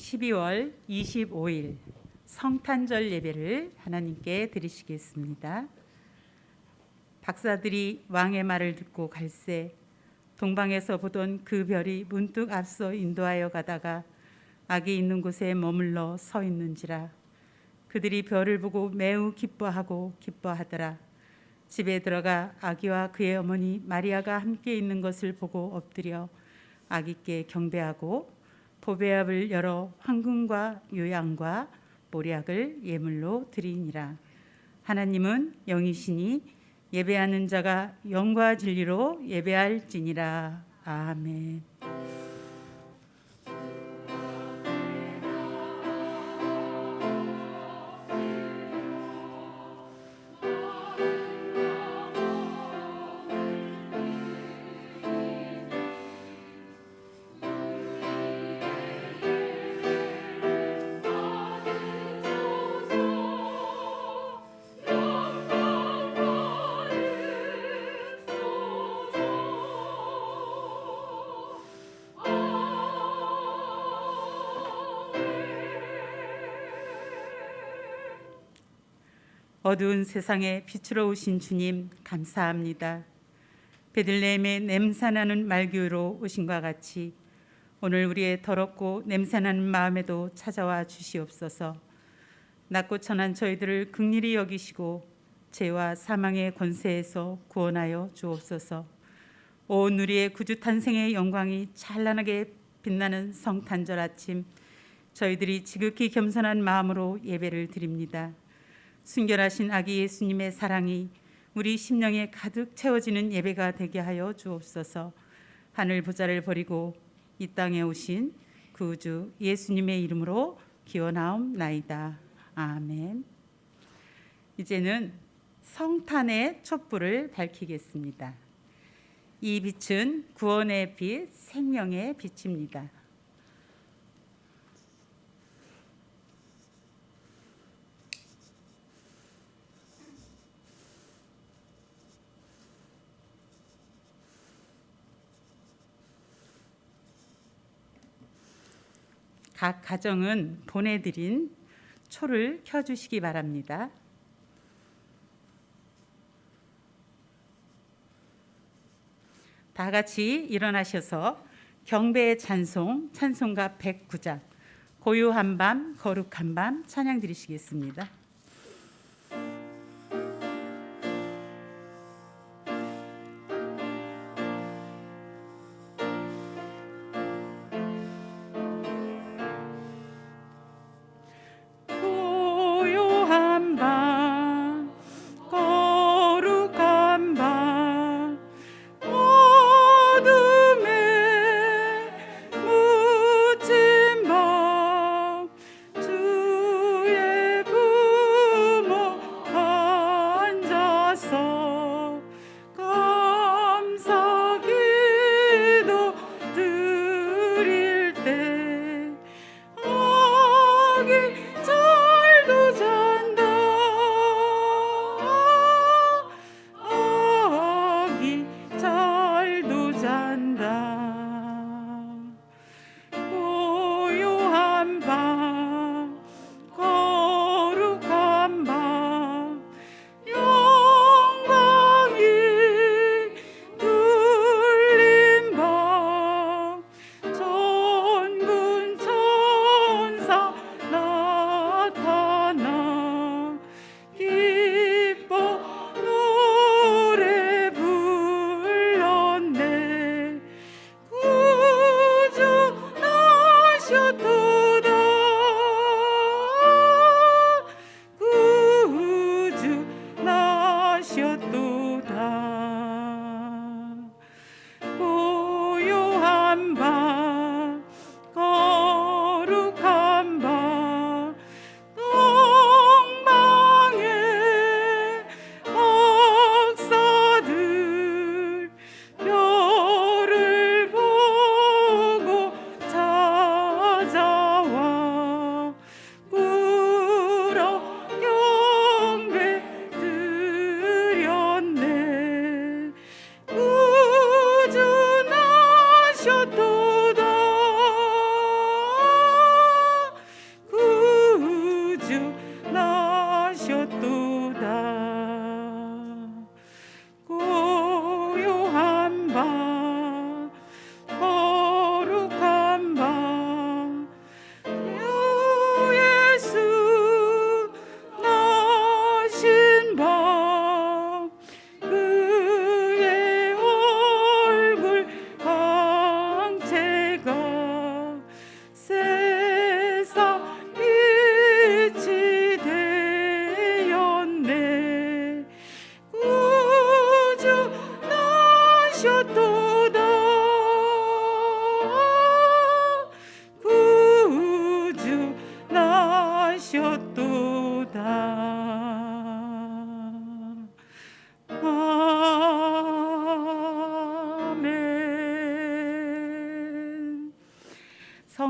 12월 25일 성탄절 예배를 하나님께 드리시겠습니다. 박사들이 왕의 말을 듣고 갈새 동방에서 보던 그 별이 문득 앞서 인도하여 가다가 아기 있는 곳에 머물러 서 있는지라. 그들이 별을 보고 매우 기뻐하더라. 집에 들어가 아기와 그의 어머니 마리아가 함께 있는 것을 보고 엎드려 아기께 경배하고 보배압을 열어 황금과 요양과 모략을 예물로 드리니라. 하나님은 영이시니 예배하는 자가 영과 진리로 예배할지니라. 아멘. 어두운 세상에 빛으로 오신 주님 감사합니다. 베들레헴의 냄새나는 말교로 오신과 같이 오늘 우리의 더럽고 냄새나는 마음에도 찾아와 주시옵소서. 낮고 천한 저희들을 긍휼히 여기시고 죄와 사망의 권세에서 구원하여 주옵소서. 온 우리의 구주 탄생의 영광이 찬란하게 빛나는 성탄절 아침, 저희들이 지극히 겸손한 마음으로 예배를 드립니다. 순결하신 아기 예수님의 사랑이 우리 심령에 가득 채워지는 예배가 되게 하여 주옵소서. 하늘 보좌를 버리고 이 땅에 오신 구주 예수님의 이름으로 기원하옵나이다. 아멘. 이제는 성탄의 촛불을 밝히겠습니다. 이 빛은 구원의 빛, 생명의 빛입니다. 각 가정은 보내드린 초를 켜주시기 바랍니다. 다 같이 일어나셔서 경배의 찬송가 109장 고요한 밤 거룩한 밤 찬양 드리시겠습니다. 찾아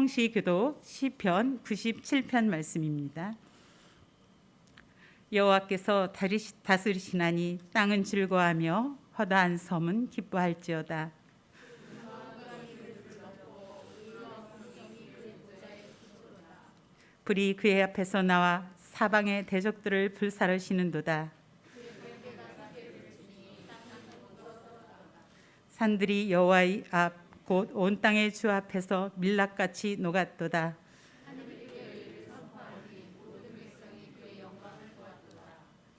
성시교도 시편 97편 말씀입니다. 여호와께서 다스리시나니 땅은 즐거워하며 허다한 섬은 기뻐할지어다. 불이 그의 앞에서 나와 사방의 대적들을 불사르시는도다. 산들이 여호와의 앞 곧 온 땅의 주 앞에서 밀랍같이 녹았도다.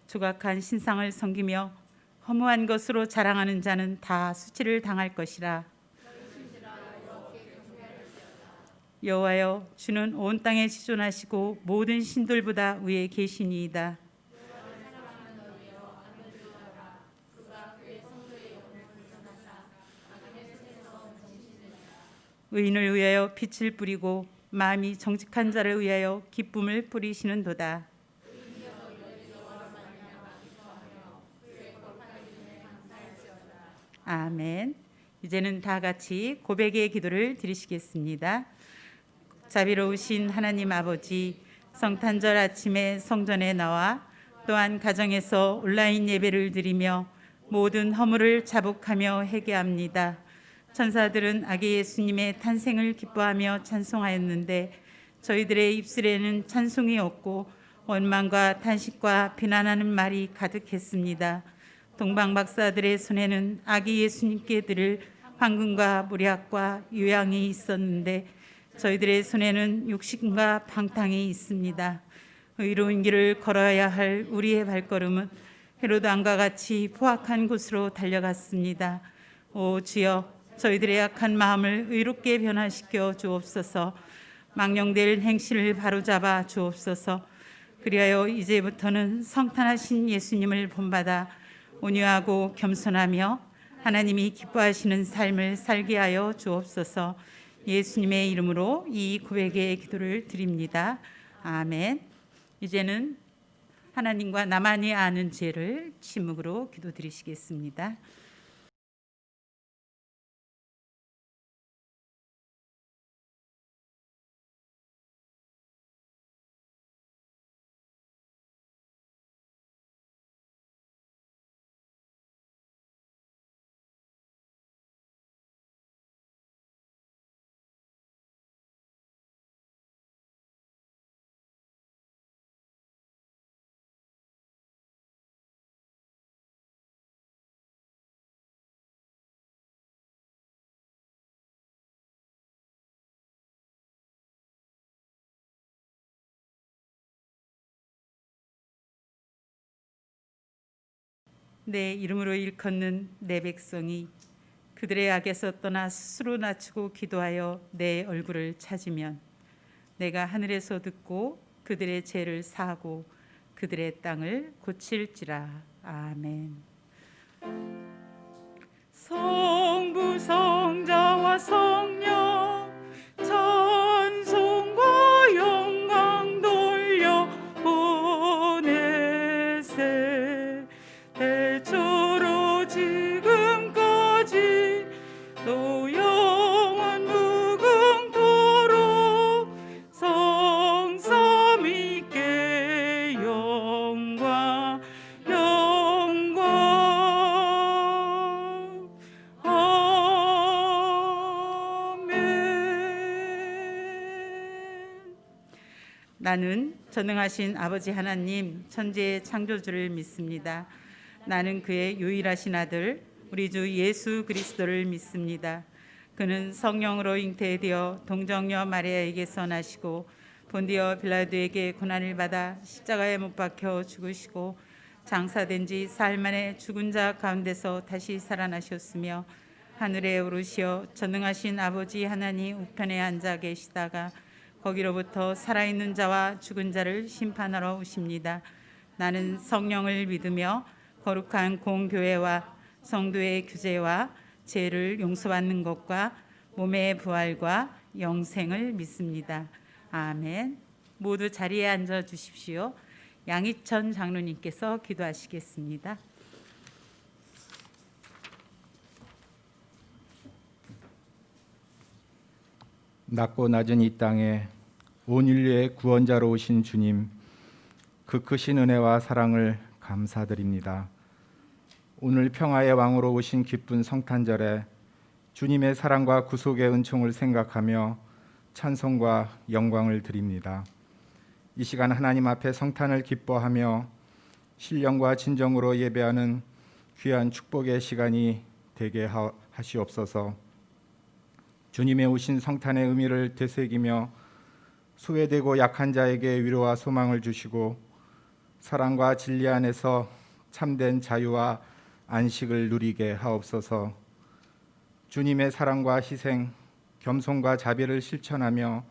조각한 신상을 섬기며 허무한 것으로 자랑하는 자는 다 수치를 당할 것이라. 여호와여, 주는 온 땅에 지존하시고 모든 신들보다 위에 계시니이다. 의인을 위하여 빛을 뿌리고 마음이 정직한 자를 위하여 기쁨을 뿌리시는도다. 아멘. 이제는 다 같이 고백의 기도를 드리시겠습니다. 자비로우신 하나님 아버지, 성탄절 아침에 성전에 나와 또한 가정에서 온라인 예배를 드리며 모든 허물을 자복하며 회개합니다. 천사들은 아기 예수님의 탄생을 기뻐하며 찬송하였는데 저희들의 입술에는 찬송이 없고 원망과 탄식과 비난하는 말이 가득했습니다. 동방 박사들의 손에는 아기 예수님께 드릴 황금과 물약과 유향이 있었는데 저희들의 손에는 육신과 방탕이 있습니다. 의로운 길을 걸어야 할 우리의 발걸음은 헤로드 왕과 같이 포악한 곳으로 달려갔습니다. 오 주여, 저희들의 약한 마음을 의롭게 변화시켜 주옵소서. 망령될 행실을 바로잡아 주옵소서. 그리하여 이제부터는 성탄하신 예수님을 본받아 온유하고 겸손하며 하나님이 기뻐하시는 삶을 살게 하여 주옵소서. 예수님의 이름으로 이 고백의 기도를 드립니다. 아멘. 이제는 하나님과 나만이 아는 죄를 침묵으로 기도드리시겠습니다. 내 이름으로 일컫는 내 백성이 그들의 악에서 떠나 스스로 낮추고 기도하여 내 얼굴을 찾으면 내가 하늘에서 듣고 그들의 죄를 사하고 그들의 땅을 고칠지라. 아멘. 성부 성자와 성령 찬송과 영광 돌려 보내세. 대초로 지금까지 또 영원 무궁토록 성삼위께 영광 영광. 아멘. 나는 전능하신 아버지 하나님 천지의 창조주를 믿습니다. 나는 그의 유일하신 아들 우리 주 예수 그리스도를 믿습니다. 그는 성령으로 잉태되어 동정녀 마리아에게서 나시고 본디오 빌라도에게 고난을 받아 십자가에 못 박혀 죽으시고 장사된 지 사흘 만에 죽은 자 가운데서 다시 살아나셨으며 하늘에 오르시어 전능하신 아버지 하나님 우편에 앉아 계시다가 거기로부터 살아있는 자와 죽은 자를 심판하러 오십니다. 나는 성령을 믿으며 거룩한 공교회와 성도의 규제와 죄를 용서받는 것과 몸의 부활과 영생을 믿습니다. 아멘. 모두 자리에 앉아 주십시오. 양희천 장로님께서 기도하시겠습니다. 낮고 낮은 이 땅에 온 인류의 구원자로 오신 주님, 그 크신 은혜와 사랑을 감사드립니다. 오늘 평화의 왕으로 오신 기쁜 성탄절에 주님의 사랑과 구속의 은총을 생각하며 찬송과 영광을 드립니다. 이 시간 하나님 앞에 성탄을 기뻐하며 신령과 진정으로 예배하는 귀한 축복의 시간이 되게 하시옵소서. 주님의 오신 성탄의 의미를 되새기며 소외되고 약한 자에게 위로와 소망을 주시고 사랑과 진리 안에서 참된 자유와 안식을 누리게 하옵소서. 주님의 사랑과 희생, 겸손과 자비를 실천하며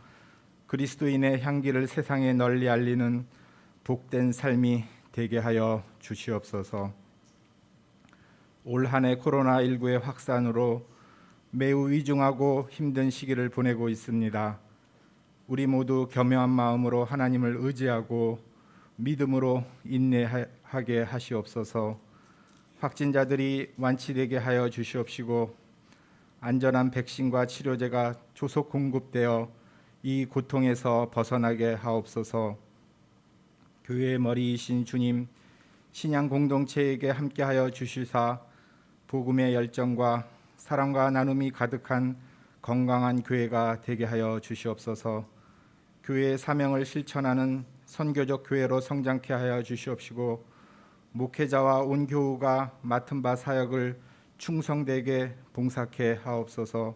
그리스도인의 향기를 세상에 널리 알리는 복된 삶이 되게 하여 주시옵소서. 올 한 해 코로나19의 확산으로 매우 위중하고 힘든 시기를 보내고 있습니다. 우리 모두 겸허한 마음으로 하나님을 의지하고 믿음으로 인내하게 하시옵소서. 확진자들이 완치되게 하여 주시옵시고 안전한 백신과 치료제가 조속 공급되어 이 고통에서 벗어나게 하옵소서. 교회의 머리이신 주님, 신양 공동체에게 함께하여 주시사 복음의 열정과 사랑과 나눔이 가득한 건강한 교회가 되게 하여 주시옵소서. 교회의 사명을 실천하는 선교적 교회로 성장케 하여 주시옵시고 목회자와 온 교우가 맡은 바 사역을 충성되게 봉사케 하옵소서.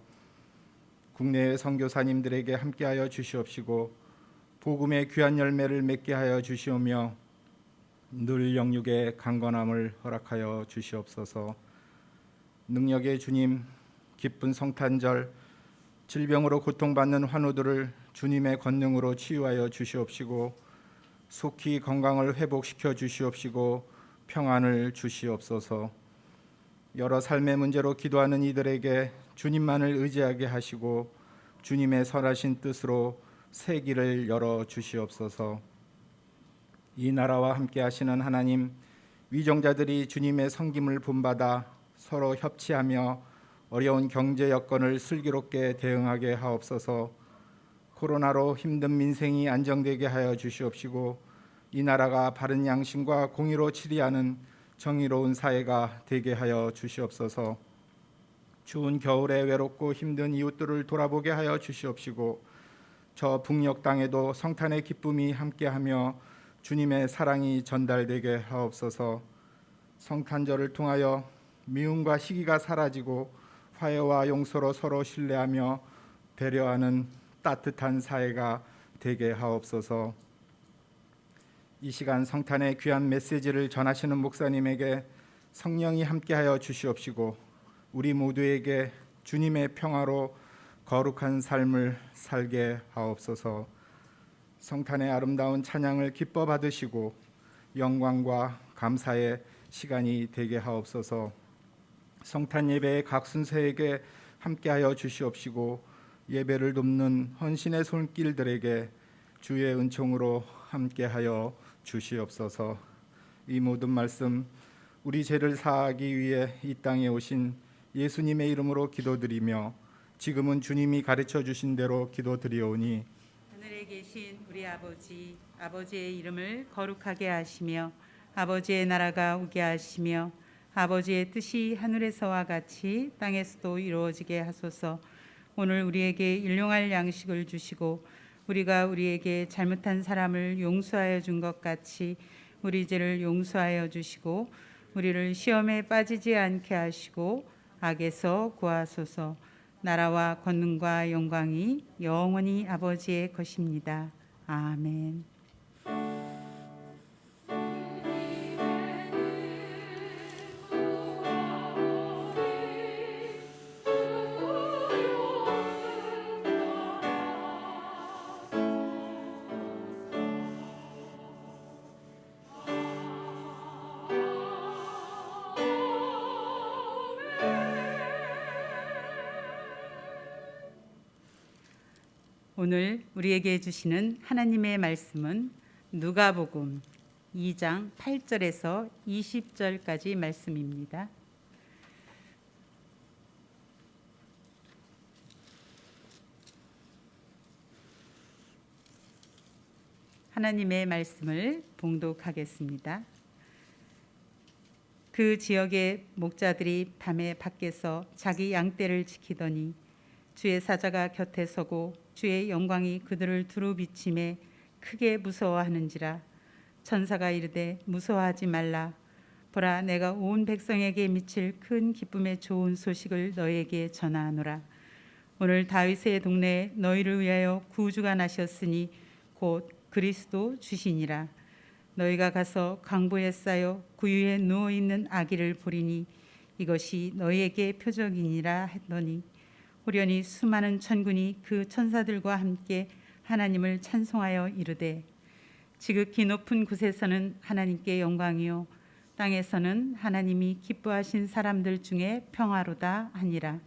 국내의 선교사님들에게 함께하여 주시옵시고 복음의 귀한 열매를 맺게 하여 주시오며 늘 영육의 강건함을 허락하여 주시옵소서. 능력의 주님, 기쁜 성탄절, 질병으로 고통받는 환우들을 주님의 권능으로 치유하여 주시옵시고 속히 건강을 회복시켜 주시옵시고 평안을 주시옵소서. 여러 삶의 문제로 기도하는 이들에게 주님만을 의지하게 하시고 주님의 선하신 뜻으로 새 길을 열어 주시옵소서. 이 나라와 함께 하시는 하나님, 위정자들이 주님의 섬김을 본받아 서로 협치하며 어려운 경제 여건을 슬기롭게 대응하게 하옵소서. 코로나로 힘든 민생이 안정되게 하여 주시옵시고 이 나라가 바른 양심과 공의로 치리하는 정의로운 사회가 되게 하여 주시옵소서. 추운 겨울에 외롭고 힘든 이웃들을 돌아보게 하여 주시옵시고 저 북녘 땅에도 성탄의 기쁨이 함께하며 주님의 사랑이 전달되게 하옵소서. 성탄절을 통하여 미움과 시기가 사라지고 화해와 용서로 서로 신뢰하며 배려하는 따뜻한 사회가 되게 하옵소서. 이 시간 성탄의 귀한 메시지를 전하시는 목사님에게 성령이 함께하여 주시옵시고 우리 모두에게 주님의 평화로 거룩한 삶을 살게 하옵소서. 성탄의 아름다운 찬양을 기뻐 받으시고 영광과 감사의 시간이 되게 하옵소서. 성탄 예배의 각 순서에게 함께하여 주시옵시고 예배를 돕는 헌신의 손길들에게 주의 은총으로 함께하여 주시옵소서. 이 모든 말씀 우리 죄를 사하기 위해 이 땅에 오신 예수님의 이름으로 기도드리며 지금은 주님이 가르쳐 주신 대로 기도드리오니 하늘에 계신 우리 아버지, 아버지의 이름을 거룩하게 하시며 아버지의 나라가 오게 하시며 아버지의 뜻이 하늘에서와 같이 땅에서도 이루어지게 하소서. 오늘 우리에게 일용할 양식을 주시고 우리가 우리에게 잘못한 사람을 용서하여 준 것 같이 우리 죄를 용서하여 주시고 우리를 시험에 빠지지 않게 하시고 악에서 구하소서. 나라와 권능과 영광이 영원히 아버지의 것입니다. 아멘. 오늘 우리에게 주시는 하나님의 말씀은 누가복음 2장 8절에서 20절까지 말씀입니다. 하나님의 말씀을 봉독하겠습니다. 그 지역의 목자들이 밤에 밖에서 자기 양떼를 지키더니 주의 사자가 곁에 서고 주의 영광이 그들을 두루 비침에 크게 무서워하는지라. 천사가 이르되 무서워하지 말라. 보라, 내가 온 백성에게 미칠 큰 기쁨의 좋은 소식을 너희에게 전하노라. 오늘 다윗의 동네에 너희를 위하여 구주가 나셨으니 곧 그리스도 주시니라. 너희가 가서 강보에 쌓여 구유에 누워 있는 아기를 보리니 이것이 너희에게 표적이니라 했더니 호련히 수많은 천군이 그 천사들과 함께 하나님을 찬송하여 이르되 지극히 높은 곳에서는 하나님께 영광이요 땅에서는 하나님이 기뻐하신 사람들 중에 평화로다 하니라.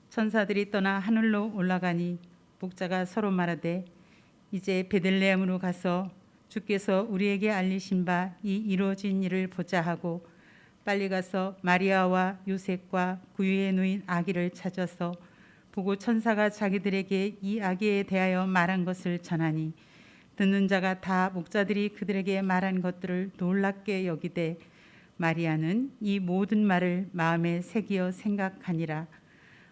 천사들이 떠나 하늘로 올라가니 목자가 서로 말하되 이제 베들레헴으로 가서 주께서 우리에게 알리신 바 이 이루어진 일을 보자 하고 빨리 가서 마리아와 요셉과 구유에 누인 아기를 찾아서 보고 천사가 자기들에게 이 아기에 대하여 말한 것을 전하니 듣는 자가 다 목자들이 그들에게 말한 것들을 놀랍게 여기되 마리아는 이 모든 말을 마음에 새기어 생각하니라.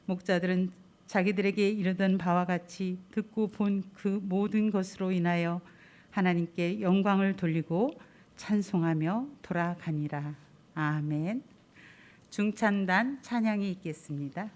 목자들은 자기들에게 이르던 바와 같이 듣고 본 그 모든 것으로 인하여 하나님께 영광을 돌리고 찬송하며 돌아가니라. 아멘. 중찬단 찬양이 있겠습니다.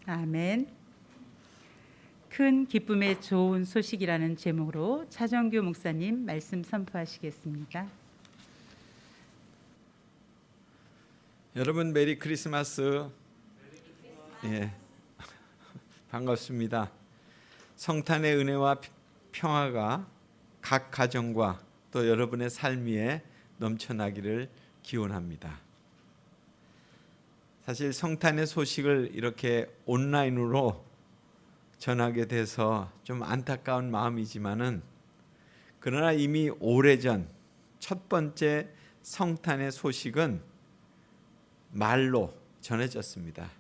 아멘. 큰 기쁨의 좋은 소식이라는 제목으로 차정규 목사님 말씀 선포하시겠습니다. 여러분 메리 크리스마스. 예, 반갑습니다. 성탄의 은혜와 평화가 각 가정과 또 여러분의 삶 위에 넘쳐나기를 기원합니다. 사실 성탄의 소식을 이렇게 온라인으로 전하게 돼서 좀 안타까운 마음이지만은 그러나 이미 오래전 첫 번째 성탄의 소식은 말로 전해졌습니다.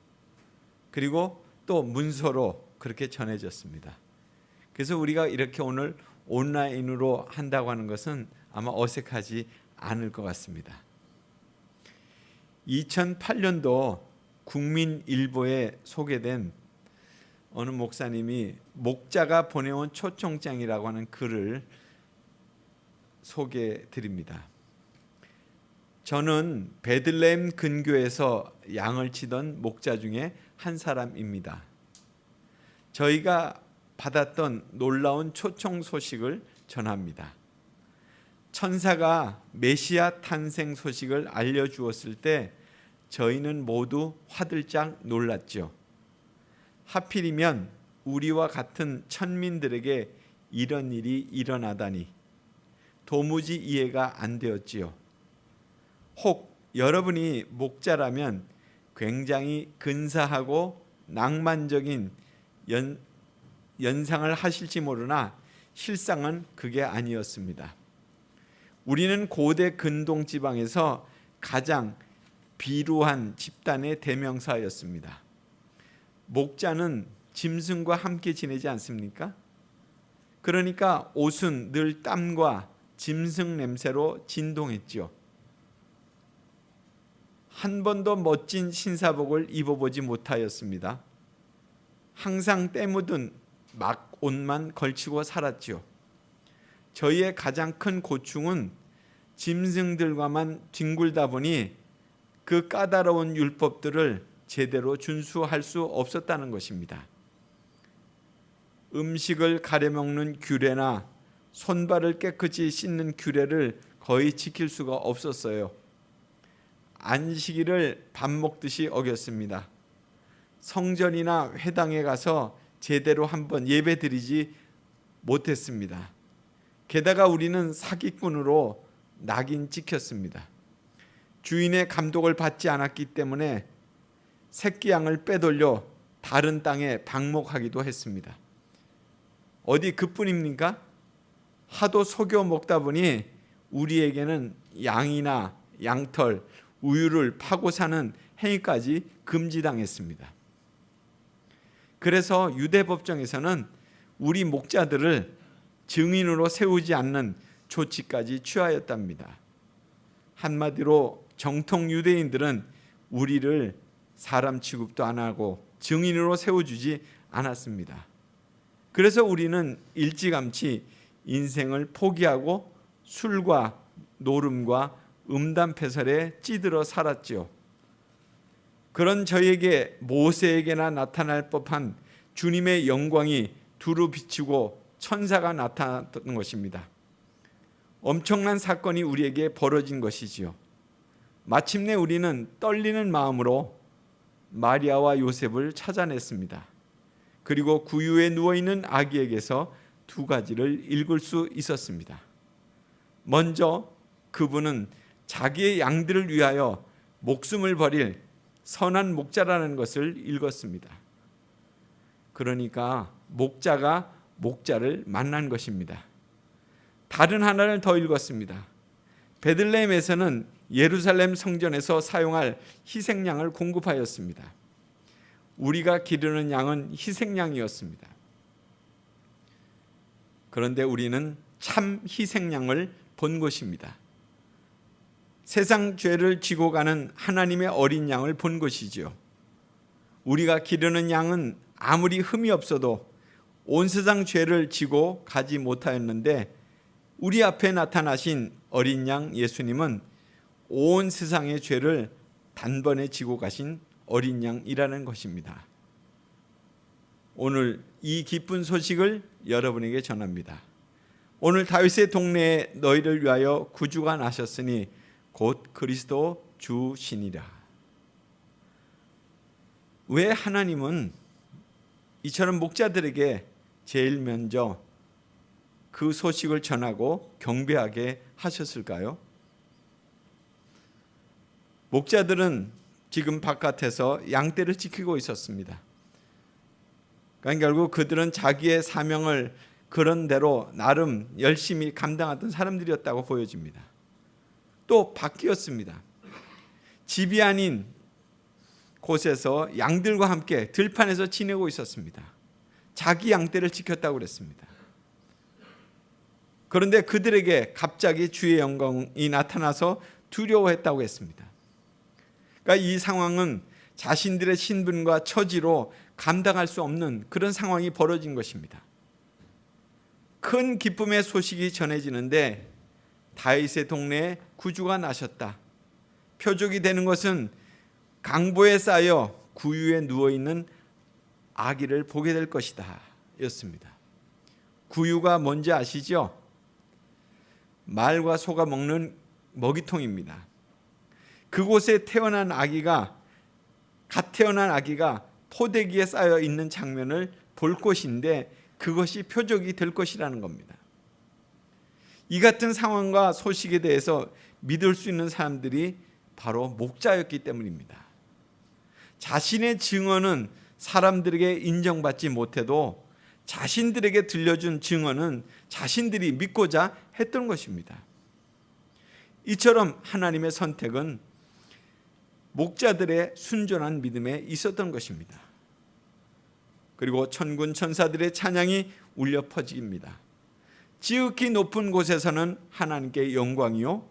그리고 또 문서로 그렇게 전해졌습니다. 그래서 우리가 이렇게 오늘 온라인으로 한다고 하는 것은 아마 어색하지 않을 것 같습니다. 2008년도 국민일보에 소개된 어느 목사님이 목자가 보내온 초청장이라고 하는 글을 소개해 드립니다. 저는 베들레헴 근교에서 양을 치던 목자 중에 한 사람입니다. 저희가 받았던 놀라운 초청 소식을 전합니다. 천사가 메시아 탄생 소식을 알려주었을 때 저희는 모두 화들짝 놀랐죠. 하필이면 우리와 같은 천민들에게 이런 일이 일어나다니 도무지 이해가 안 되었지요. 혹 여러분이 목자라면 굉장히 근사하고 낭만적인 연상을 하실지 모르나 실상은 그게 아니었습니다. 우리는 고대 근동 지방에서 가장 비루한 집단의 대명사였습니다. 목자는 짐승과 함께 지내지 않습니까? 그러니까 옷은 늘 땀과 짐승 냄새로 진동했죠. 한 번도 멋진 신사복을 입어보지 못하였습니다. 항상 때 묻은 막 옷만 걸치고 살았죠. 저희의 가장 큰 고충은 짐승들과만 뒹굴다 보니 그 까다로운 율법들을 제대로 준수할 수 없었다는 것입니다. 음식을 가려먹는 규례나 손발을 깨끗이 씻는 규례를 거의 지킬 수가 없었어요. 안식일을 밥 먹듯이 어겼습니다. 성전이나 회당에 가서 제대로 한번 예배드리지 못했습니다. 게다가 우리는 사기꾼으로 낙인 찍혔습니다. 주인의 감독을 받지 않았기 때문에 새끼 양을 빼돌려 다른 땅에 방목하기도 했습니다. 어디 그뿐입니까? 하도 속여 먹다 보니 우리에게는 양이나 양털, 우유를 파고 사는 행위까지 금지당했습니다. 그래서 유대 법정에서는 우리 목자들을 증인으로 세우지 않는 조치까지 취하였답니다. 한마디로 정통 유대인들은 우리를 사람 취급도 안 하고 증인으로 세워주지 않았습니다. 그래서 우리는 일찌감치 인생을 포기하고 술과 노름과 음담패설에 찌들어 살았지요. 그런 저에게 모세에게나 나타날 법한 주님의 영광이 두루 비치고 천사가 나타났던 것입니다. 엄청난 사건이 우리에게 벌어진 것이지요. 마침내 우리는 떨리는 마음으로 마리아와 요셉을 찾아냈습니다. 그리고 구유에 누워있는 아기에게서 두 가지를 읽을 수 있었습니다. 먼저 그분은 자기의 양들을 위하여 목숨을 버릴 선한 목자라는 것을 읽었습니다. 그러니까 목자가 목자를 만난 것입니다. 다른 하나를 더 읽었습니다. 베들레헴에서는 예루살렘 성전에서 사용할 희생양을 공급하였습니다. 우리가 기르는 양은 희생양이었습니다. 그런데 우리는 참 희생양을 본 것입니다. 세상 죄를 지고 가는 하나님의 어린 양을 본 것이지요. 우리가 기르는 양은 아무리 흠이 없어도 온 세상 죄를 지고 가지 못하였는데 우리 앞에 나타나신 어린 양 예수님은 온 세상의 죄를 단번에 지고 가신 어린 양이라는 것입니다. 오늘 이 기쁜 소식을 여러분에게 전합니다. 오늘 다윗의 동네에 너희를 위하여 구주가 나셨으니 곧 그리스도 주시니라. 왜 하나님은 이처럼 목자들에게 제일 먼저 그 소식을 전하고 경배하게 하셨을까요? 목자들은 지금 바깥에서 양떼를 지키고 있었습니다. 그러니까 결국 그들은 자기의 사명을 그런 대로 나름 열심히 감당하던 사람들이었다고 보여집니다. 또 바뀌었습니다. 집이 아닌 곳에서 양들과 함께 들판에서 지내고 있었습니다. 자기 양떼를 지켰다고 그랬습니다. 그런데 그들에게 갑자기 주의 영광이 나타나서 두려워했다고 했습니다. 그러니까 이 상황은 자신들의 신분과 처지로 감당할 수 없는 그런 상황이 벌어진 것입니다. 큰 기쁨의 소식이 전해지는데 다윗의 동네에 구주가 나셨다. 표적이 되는 것은 강보에 쌓여 구유에 누워있는 아기를 보게 될 것이다 였습니다. 구유가 뭔지 아시죠? 말과 소가 먹는 먹이통입니다. 그곳에 갓 태어난 아기가 포대기에 쌓여 있는 장면을 볼 것인데 그것이 표적이 될 것이라는 겁니다. 이 같은 상황과 소식에 대해서 믿을 수 있는 사람들이 바로 목자였기 때문입니다. 자신의 증언은 사람들에게 인정받지 못해도 자신들에게 들려준 증언은 자신들이 믿고자 했던 것입니다. 이처럼 하나님의 선택은 목자들의 순전한 믿음에 있었던 것입니다. 그리고 천군 천사들의 찬양이 울려 퍼집니다. 지극히 높은 곳에서는 하나님께 영광이요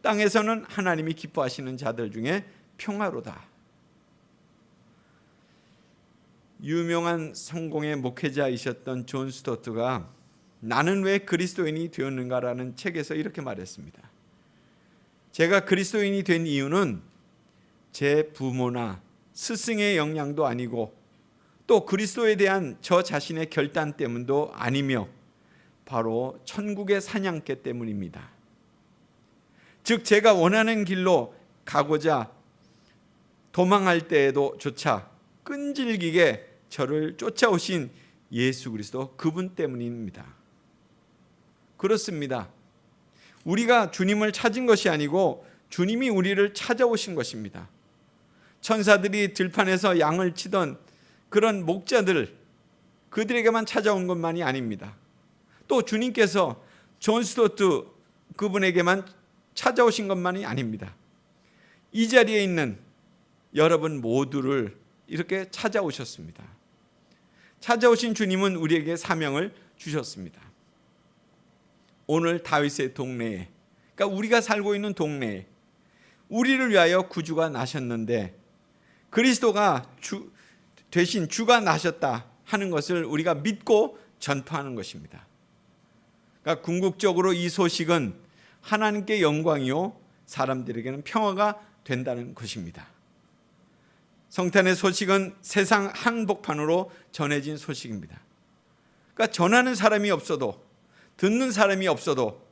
땅에서는 하나님이 기뻐하시는 자들 중에 평화로다. 유명한 성공의 목회자이셨던 존 스토트가 나는 왜 그리스도인이 되었는가라는 책에서 이렇게 말했습니다. 제가 그리스도인이 된 이유는 제 부모나 스승의 영향도 아니고 또 그리스도에 대한 저 자신의 결단 때문도 아니며 바로 천국의 사냥개 때문입니다. 즉 제가 원하는 길로 가고자 도망할 때에도 조차 끈질기게 저를 쫓아오신 예수 그리스도 그분 때문입니다. 그렇습니다. 우리가 주님을 찾은 것이 아니고 주님이 우리를 찾아오신 것입니다. 천사들이 들판에서 양을 치던 그런 목자들, 그들에게만 찾아온 것만이 아닙니다. 또 주님께서 존 스토트 그분에게만 찾아오신 것만이 아닙니다. 이 자리에 있는 여러분 모두를 이렇게 찾아오셨습니다. 찾아오신 주님은 우리에게 사명을 주셨습니다. 오늘 다윗의 동네에, 그러니까 우리가 살고 있는 동네에 우리를 위하여 구주가 나셨는데 그리스도가 대신 주가 나셨다 하는 것을 우리가 믿고 전파하는 것입니다. 그러니까 궁극적으로 이 소식은 하나님께 영광이요 사람들에게는 평화가 된다는 것입니다. 성탄의 소식은 세상 한복판으로 전해진 소식입니다. 그러니까 전하는 사람이 없어도 듣는 사람이 없어도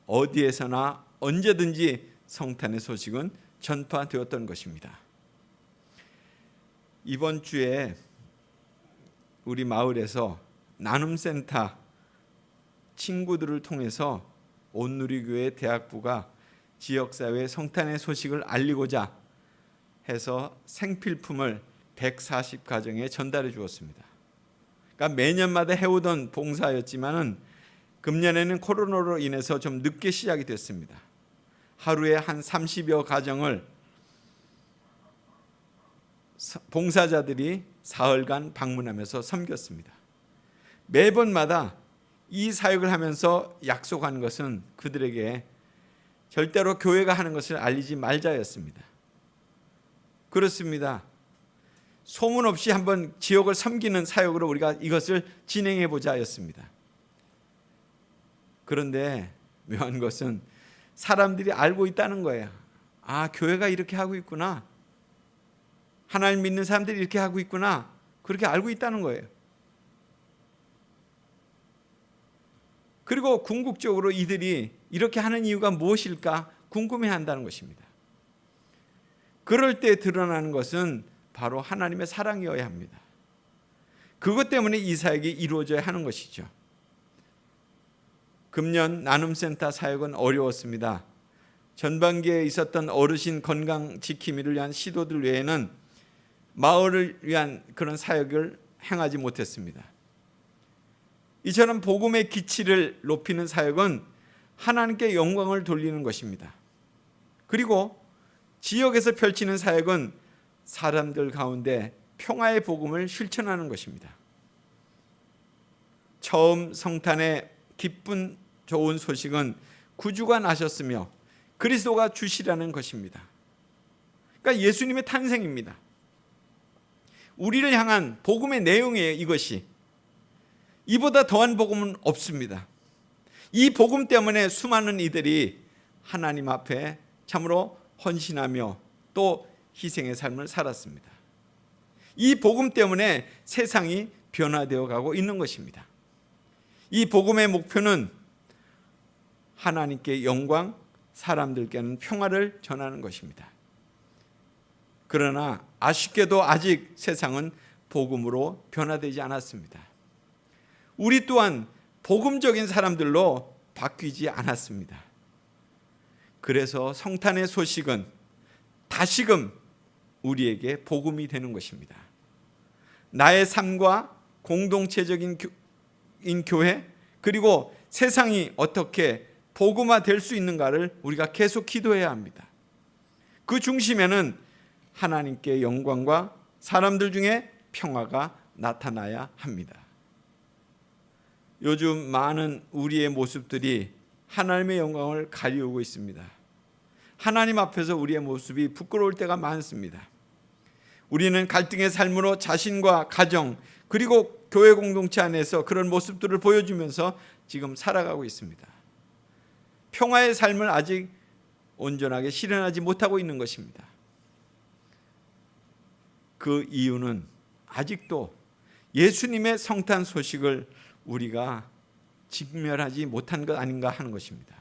어디에서나 언제든지 성탄의 소식은 전파되었던 것입니다. 이번 주에 우리 마을에서 나눔센터 친구들을 통해서 온누리교회 대학부가 지역사회에 성탄의 소식을 알리고자 해서 생필품을 140가정에 전달해 주었습니다. 그러니까 매년마다 해오던 봉사였지만은 금년에는 코로나로 인해서 좀 늦게 시작이 됐습니다. 하루에 한 30여 가정을 봉사자들이 사흘간 방문하면서 섬겼습니다. 매번마다 이 사역을 하면서 약속한 것은 그들에게 절대로 교회가 하는 것을 알리지 말자였습니다. 그렇습니다. 소문 없이 한번 지역을 섬기는 사역으로 우리가 이것을 진행해 보자였습니다. 그런데 묘한 것은 사람들이 알고 있다는 거예요. 아, 교회가 이렇게 하고 있구나. 하나님 믿는 사람들이 이렇게 하고 있구나. 그렇게 알고 있다는 거예요. 그리고 궁극적으로 이들이 이렇게 하는 이유가 무엇일까 궁금해한다는 것입니다. 그럴 때 드러나는 것은 바로 하나님의 사랑이어야 합니다. 그것 때문에 이 사역이 이루어져야 하는 것이죠. 금년 나눔센터 사역은 어려웠습니다. 전반기에 있었던 어르신 건강 지킴이를 위한 시도들 외에는 마을을 위한 그런 사역을 행하지 못했습니다. 이처럼 복음의 기치를 높이는 사역은 하나님께 영광을 돌리는 것입니다. 그리고 지역에서 펼치는 사역은 사람들 가운데 평화의 복음을 실천하는 것입니다. 처음 성탄의 기쁜 좋은 소식은 구주가 나셨으며 그리스도가 주시라는 것입니다. 그러니까 예수님의 탄생입니다. 우리를 향한 복음의 내용이에요. 이것이. 이보다 더한 복음은 없습니다. 이 복음 때문에 수많은 이들이 하나님 앞에 참으로 헌신하며 또 희생의 삶을 살았습니다. 이 복음 때문에 세상이 변화되어 가고 있는 것입니다. 이 복음의 목표는 하나님께 영광, 사람들께는 평화를 전하는 것입니다. 그러나 아쉽게도 아직 세상은 복음으로 변화되지 않았습니다. 우리 또한 복음적인 사람들로 바뀌지 않았습니다. 그래서 성탄의 소식은 다시금 우리에게 복음이 되는 것입니다. 나의 삶과 공동체적인 교회 그리고 세상이 어떻게 복음화될 수 있는가를 우리가 계속 기도해야 합니다. 그 중심에는 하나님께 영광과 사람들 중에 평화가 나타나야 합니다. 요즘 많은 우리의 모습들이 하나님의 영광을 가리우고 있습니다. 하나님 앞에서 우리의 모습이 부끄러울 때가 많습니다. 우리는 갈등의 삶으로 자신과 가정 그리고 교회 공동체 안에서 그런 모습들을 보여주면서 지금 살아가고 있습니다. 평화의 삶을 아직 온전하게 실현하지 못하고 있는 것입니다. 그 이유는 아직도 예수님의 성탄 소식을 우리가 직면하지 못한 것 아닌가 하는 것입니다.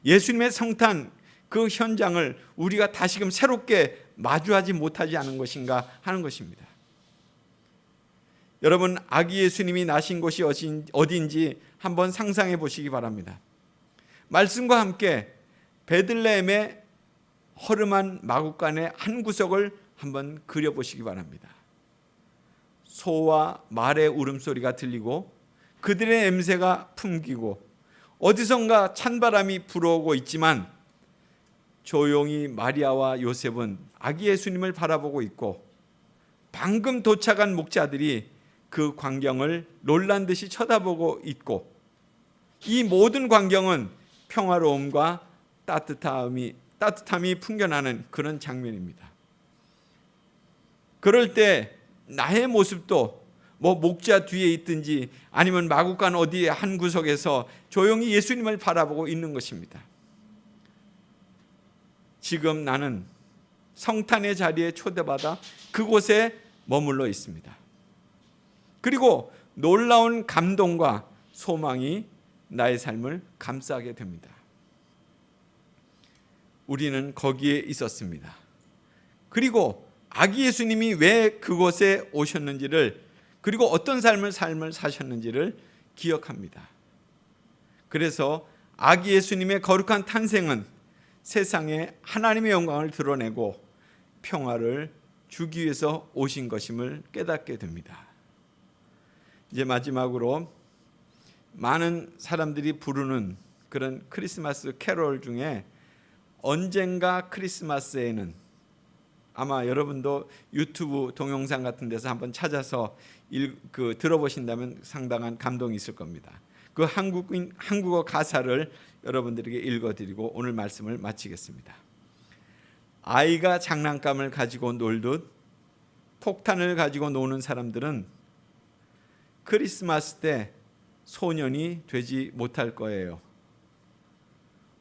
예수님의 성탄 그 현장을 우리가 다시금 새롭게 마주하지 못하지 않은 것인가 하는 것입니다. 여러분, 아기 예수님이 나신 곳이 어디인지 한번 상상해 보시기 바랍니다. 말씀과 함께 베들레헴의 허름한 마구간의 한 구석을 한번 그려보시기 바랍니다. 소와 말의 울음소리가 들리고 그들의 냄새가 풍기고 어디선가 찬바람이 불어오고 있지만 조용히 마리아와 요셉은 아기 예수님을 바라보고 있고 방금 도착한 목자들이 그 광경을 놀란 듯이 쳐다보고 있고 이 모든 광경은 평화로움과 따뜻함이 풍겨나는 그런 장면입니다. 그럴 때 나의 모습도 목자 뒤에 있든지 아니면 마구간 어디에 한 구석에서 조용히 예수님을 바라보고 있는 것입니다. 지금 나는 성탄의 자리에 초대받아 그곳에 머물러 있습니다. 그리고 놀라운 감동과 소망이 나의 삶을 감싸게 됩니다. 우리는 거기에 있었습니다. 그리고 아기 예수님이 왜 그곳에 오셨는지를 그리고 어떤 삶을 사셨는지를 기억합니다. 그래서 아기 예수님의 거룩한 탄생은 세상에 하나님의 영광을 드러내고 평화를 주기 위해서 오신 것임을 깨닫게 됩니다. 이제 마지막으로 많은 사람들이 부르는 그런 크리스마스 캐롤 중에 언젠가 크리스마스에는 아마 여러분도 유튜브 동영상 같은 데서 한번 찾아서 들어보신다면 상당한 감동이 있을 겁니다. 그 한국어 가사를 여러분들에게 읽어드리고 오늘 말씀을 마치겠습니다. 아이가 장난감을 가지고 놀듯 폭탄을 가지고 노는 사람들은 크리스마스 때 소년이 되지 못할 거예요.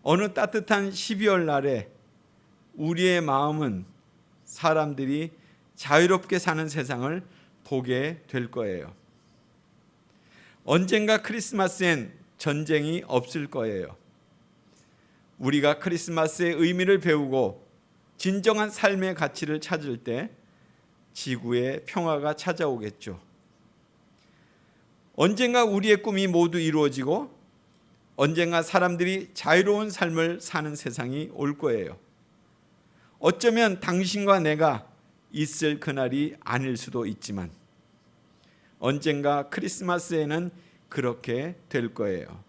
어느 따뜻한 12월 날에 우리의 마음은 사람들이 자유롭게 사는 세상을 보게 될 거예요. 언젠가 크리스마스엔 전쟁이 없을 거예요. 우리가 크리스마스의 의미를 배우고 진정한 삶의 가치를 찾을 때 지구에 평화가 찾아오겠죠. 언젠가 우리의 꿈이 모두 이루어지고 언젠가 사람들이 자유로운 삶을 사는 세상이 올 거예요. 어쩌면 당신과 내가 있을 그날이 아닐 수도 있지만 언젠가 크리스마스에는 그렇게 될 거예요.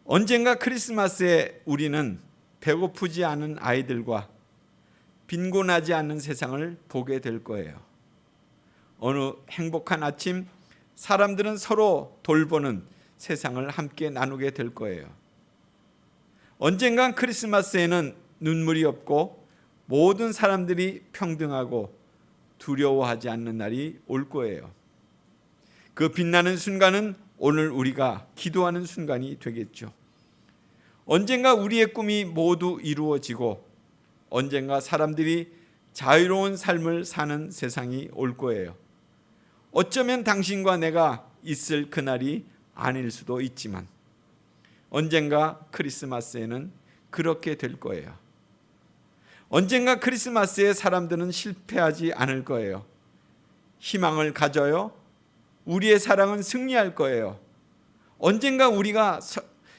언젠가 크리스마스에 우리는 배고프지 않은 아이들과 빈곤하지 않은 세상을 보게 될 거예요. 어느 행복한 아침 사람들은 서로 돌보는 세상을 함께 나누게 될 거예요. 언젠간 크리스마스에는 눈물이 없고 모든 사람들이 평등하고 두려워하지 않는 날이 올 거예요. 그 빛나는 순간은 오늘 우리가 기도하는 순간이 되겠죠. 언젠가 우리의 꿈이 모두 이루어지고 언젠가 사람들이 자유로운 삶을 사는 세상이 올 거예요. 어쩌면 당신과 내가 있을 그날이 아닐 수도 있지만 언젠가 크리스마스에는 그렇게 될 거예요. 언젠가 크리스마스에 사람들은 실패하지 않을 거예요. 희망을 가져요. 우리의 사랑은 승리할 거예요. 언젠가 우리가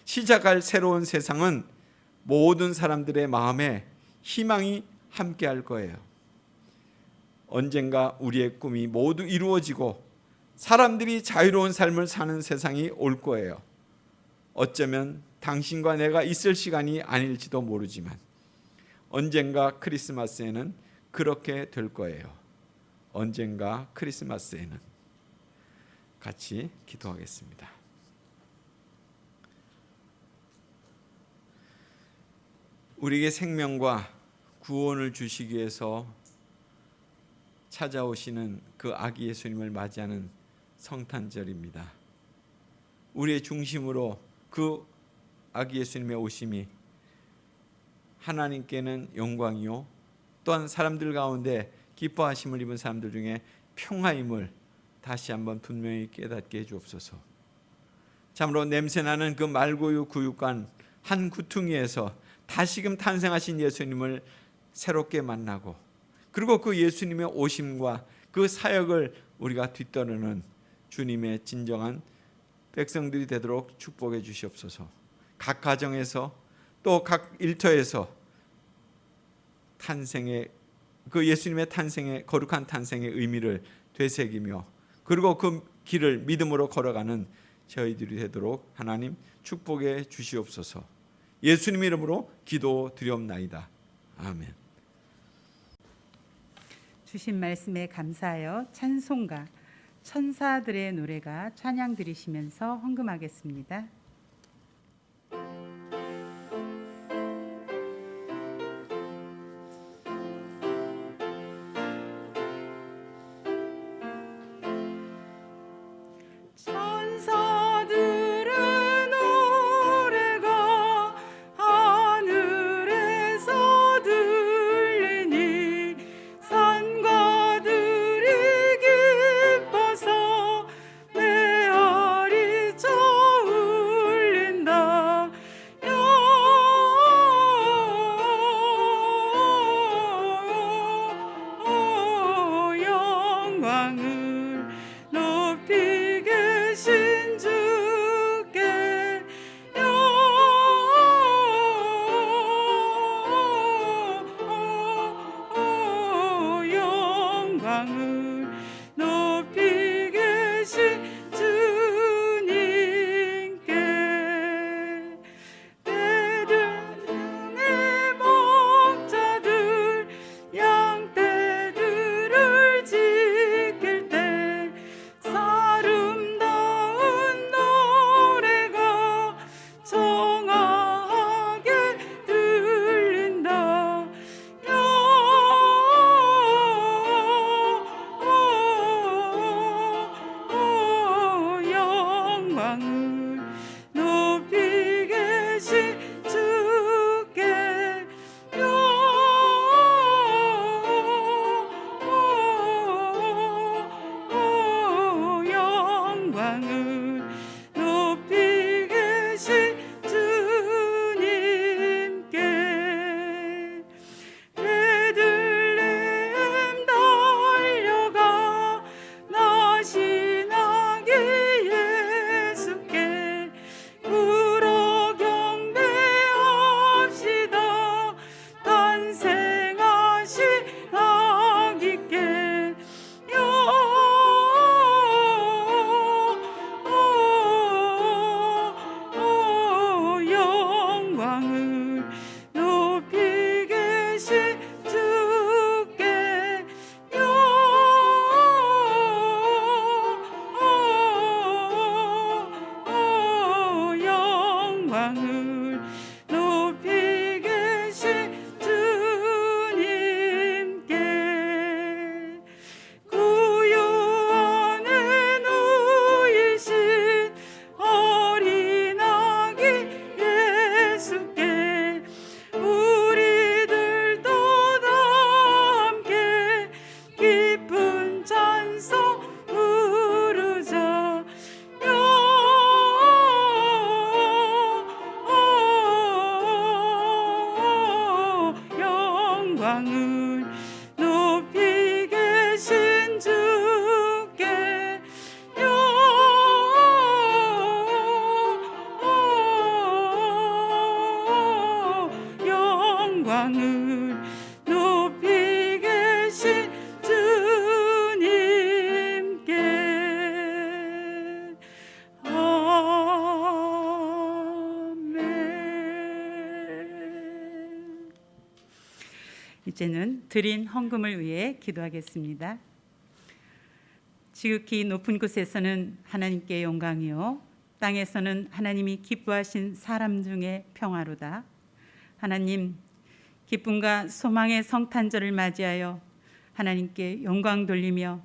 시작할 새로운 세상은 모든 사람들의 마음에 희망이 함께할 거예요. 언젠가 우리의 꿈이 모두 이루어지고 사람들이 자유로운 삶을 사는 세상이 올 거예요. 어쩌면 당신과 내가 있을 시간이 아닐지도 모르지만 언젠가 크리스마스에는 그렇게 될 거예요. 언젠가 크리스마스에는. 같이 기도하겠습니다. 우리에게 생명과 구원을 주시기 위해서 찾아오시는 그 아기 예수님을 맞이하는 성탄절입니다. 우리의 중심으로 그 아기 예수님의 오심이 하나님께는 영광이요 또한 사람들 가운데 기뻐하심을 입은 사람들 중에 평화임을 다시 한번 분명히 깨닫게 해주옵소서. 참으로 냄새나는 그 말고유 구육관 한 구퉁이에서 다시금 탄생하신 예수님을 새롭게 만나고 그리고 그 예수님의 오심과 그 사역을 우리가 뒤따르는 주님의 진정한 백성들이 되도록 축복해 주시옵소서. 각 가정에서 또 각 일터에서 탄생의 그 예수님의 탄생의 거룩한 탄생의 의미를 되새기며 그리고 그 길을 믿음으로 걸어가는 저희들이 되도록 하나님 축복해 주시옵소서. 예수님 이름으로 기도드리옵나이다. 아멘. 주신 말씀에 감사하여 찬송가 천사들의 노래가 찬양 드리시면서 헌금하겠습니다. 천사들의 노래가 하늘에서 들리니 산과들이 기뻐서 메아리 저울린다. 영광을 높이 계신 주께 영광을 높이 계신 주님께 떼들의 목자들 양떼들을 지킬 때 아름다운 이제는 드린 헌금을 위해 기도하겠습니다. 지극히 높은 곳에서는 하나님께 영광이요 땅에서는 하나님이 기뻐하신 사람 중에 평화로다. 하나님, 기쁨과 소망의 성탄절을 맞이하여 하나님께 영광 돌리며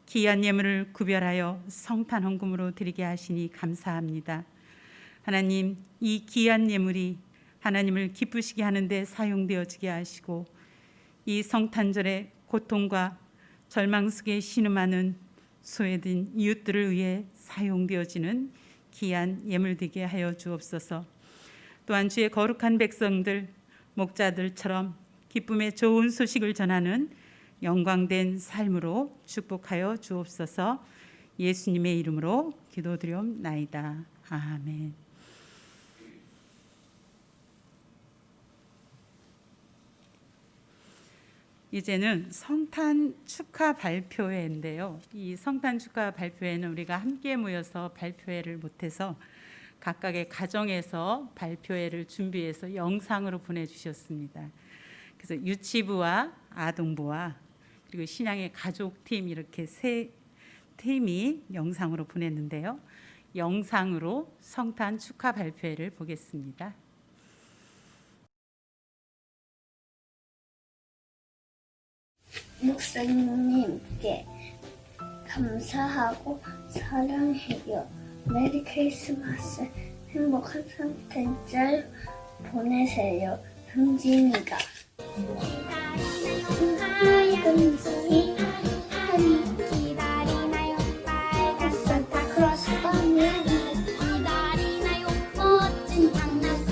귀한 예물을 구별하여 성탄 헌금으로 드리게 하시니 감사합니다. 하나님, 이 귀한 예물이 하나님을 기쁘시게 하는 데 사용되어지게 하시고 이 성탄절의 고통과 절망 속에 신음하는 소외된 이웃들을 위해 사용되어지는 귀한 예물 되게 하여 주옵소서. 또한 주의 거룩한 백성들, 목자들처럼 기쁨의 좋은 소식을 전하는 영광된 삶으로 축복하여 주옵소서. 예수님의 이름으로 기도드리옵나이다. 아멘. 이제는 성탄 축하 발표회인데요. 이 성탄 축하 발표회는 우리가 함께 모여서 발표회를 못해서 각각의 가정에서 발표회를 준비해서 영상으로 보내주셨습니다. 그래서 유치부와 아동부와 그리고 신양의 가족팀 이렇게 세 팀이 영상으로 보냈는데요. 영상으로 성탄 축하 발표회를 보겠습니다. 목사님께 감사하고 사랑해요. 메리 크리스마스, 행복한 성탄절 보내세요. 흥진이가. 하얀 기다리나요? 빨간 산타클로스 오면 기다리나요? 멋진 장난감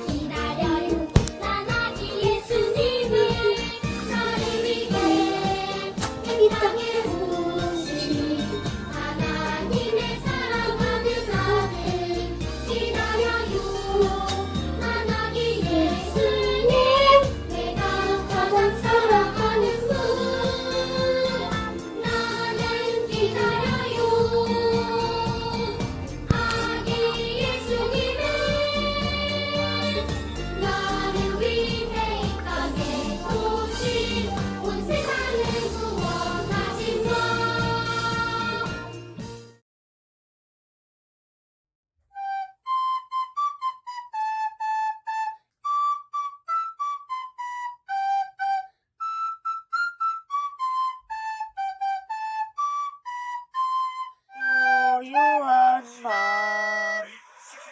기다려요. 난 아기 예수님이 나를 위해 이 땅에 오신 하나님의 사랑하는 아들 기다려요. 난 아기 예수님 내가 가장 사랑하는 분 나는 기다려요. 아기 예수님은 나를 위해 이 땅에 오신 온 세상을 구원하신 분. 고요한 밤,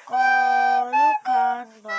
거룩한 밤.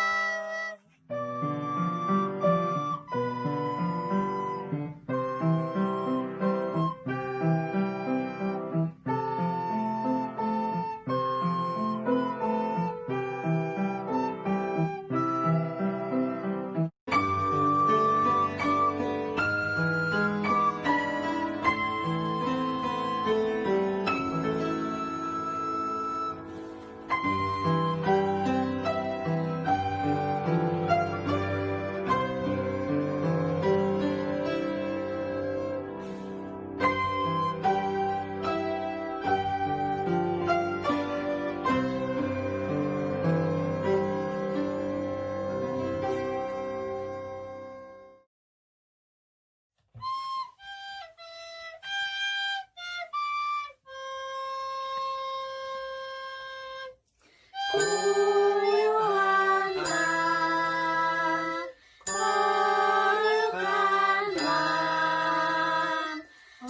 고요한 밤, 거룩한 밤, 어둠에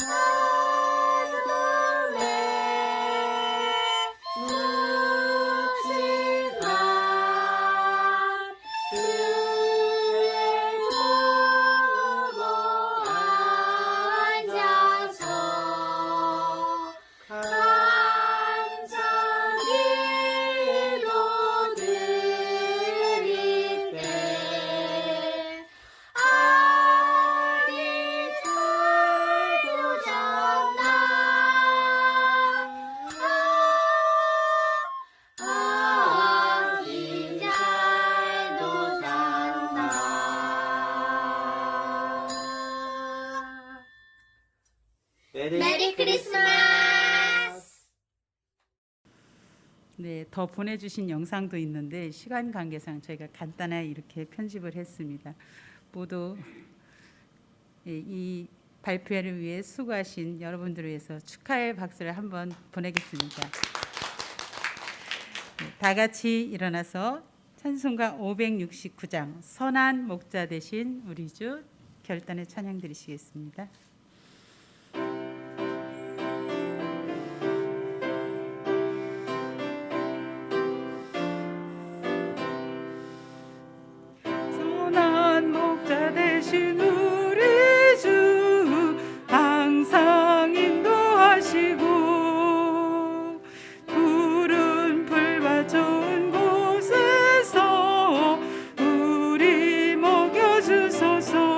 묻힌 밤, 그의 품으로 앉아서 감사기도 드릴 때 아기 잘도 잤나 아기 잘도 잤나. 메리 크리스마스. 네, 더 보내주신 영상도 있는데 시간 관계상 저희가 간단하게 이렇게 편집을 했습니다. 모두 이 발표를 위해 수고하신 여러분들을 위해서 축하의 박수를 한번 보내겠습니다. 다 같이 일어나서 찬송가 569장 선한 목자 되신 우리 주 결단의 찬양 드리시겠습니다. 선한 목자 되신 우리 주 항상 인도하시고 푸른 풀과 좋은 곳에서 우리 먹여주소서.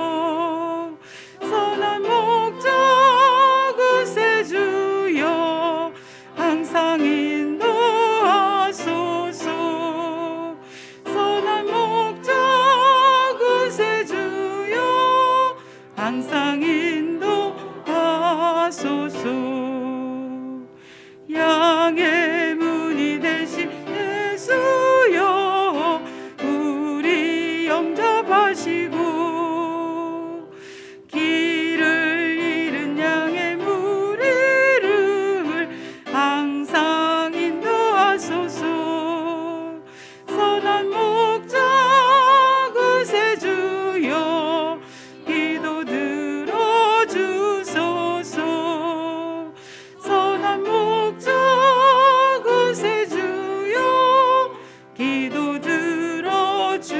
선한 목자 구세주여 항상 인도하소서. 선한 목자 구세주여 항상 인도하소서. 양의 문이 되신 예수여 우리 영접하시고 길을 잃은 양의 무리를 항상 인도하소서. 선한 목자 구세주여 기도 들어주소서. 선한 목자 구세주여 기도 들어주소서.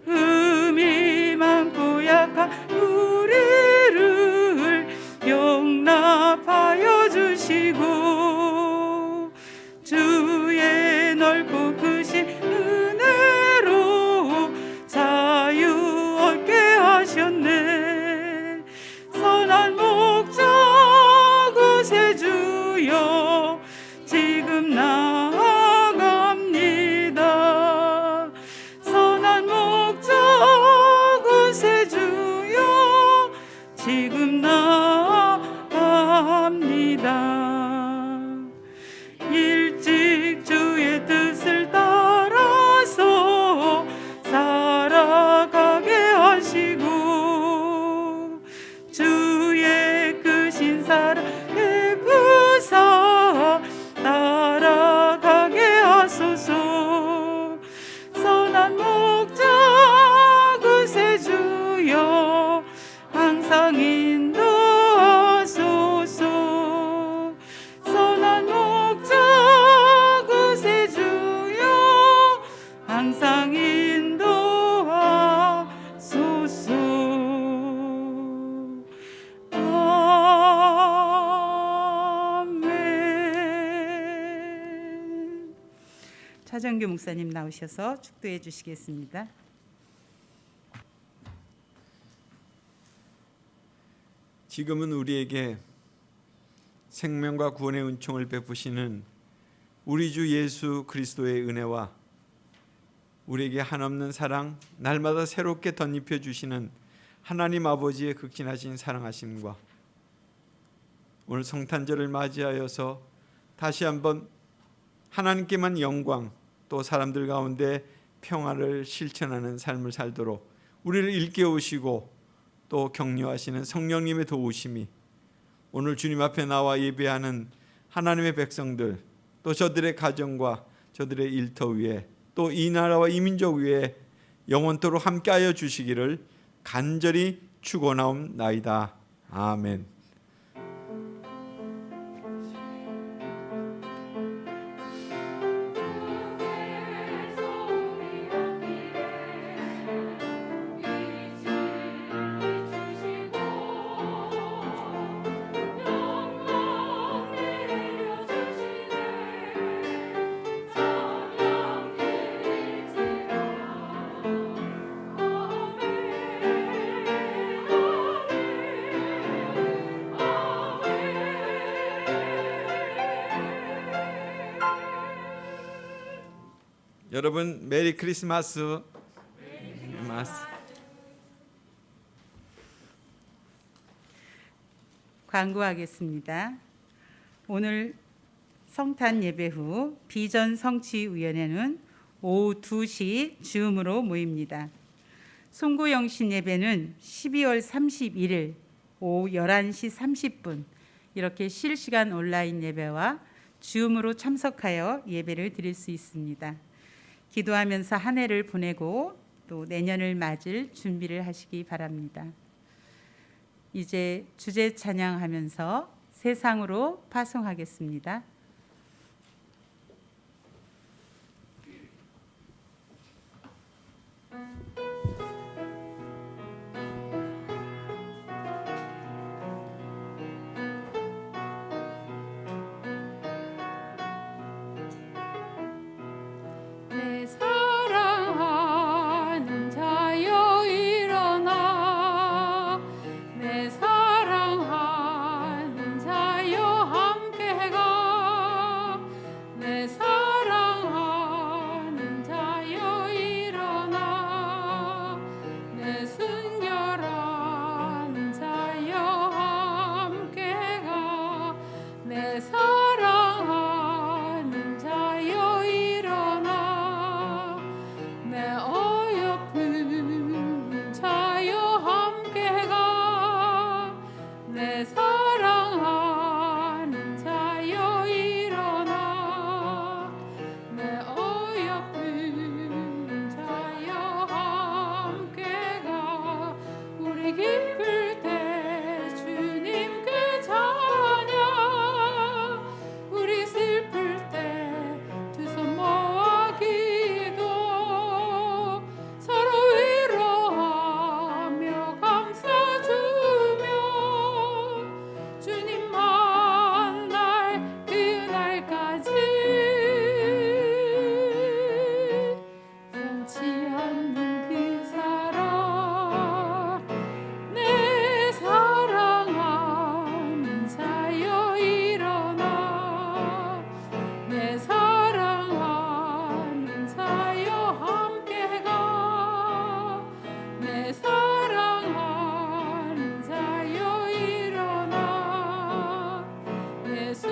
흠이 많고 약한 우리를 용납하여 주시고 주의 넓고 크신 은혜로 자유 얻게 하셨네. 선한 목자 구세주여 지금 나아갑니다. 선한 목자 구세주여 지금 나아갑니다. 일찍 주의 뜻을 따라서 살아가게 하시고 주의 크신 사랑 베푸사 따라가게 하소서. 선한 목자 구세주여 항상 인도하소서. 선한 목자 구세주여 항상 인도하소서. 아멘. 차정규 목사님 나오셔서 축도해 주시겠습니다. 지금은 우리에게 생명과 구원의 은총을 베푸시는 우리 주 예수 그리스도의 은혜와 우리에게 한없는 사랑, 날마다 새롭게 덧입혀 주시는 하나님 아버지의 극진하신 사랑하심과 오늘 성탄절을 맞이하여서 다시 한번 하나님께만 영광, 또 사람들 가운데 평화를 실천하는 삶을 살도록 우리를 일깨우시고 또 격려하시는 성령님의 도우심이 오늘 주님 앞에 나와 예배하는 하나님의 백성들, 또 저들의 가정과 저들의 일터 위에, 또 이 나라와 이 민족 위에 영원토록 함께하여 주시기를 간절히 축원하옵나이다. 아멘. 여러분 메리 크리스마스. 광고하겠습니다. 오늘 성탄 예배 후 비전 성취위원회는 오후 2시 줌으로 모입니다. 송구영신 예배는 12월 31일 오후 11시 30분 이렇게 실시간 온라인 예배와 줌으로 참석하여 예배를 드릴 수 있습니다. 기도하면서 한 해를 보내고 또 내년을 맞을 준비를 하시기 바랍니다. 이제 주제 찬양하면서 세상으로 파송하겠습니다. 내 사랑하는 자여 일어나 내 사랑하는 자여 함께가 내 사랑하는 자여 일어나 내 순결한 자여 함께가 내 사랑하는 자여 일어나 내 어여쁜 자여 함께가 내 사랑하는 자여 일어나 내 어여쁜 자여 함께가 우리 기쁠 때 주님께 찬양 우리 슬플 때 두 손 모아 기도 서로 위로하며 감싸주며 주님 만날 그날까지 변치 않는 그 사랑 내 사랑하는 자여 일어나 내 사랑하는 자여 함께가 내 사랑하는 자여 일어나 예수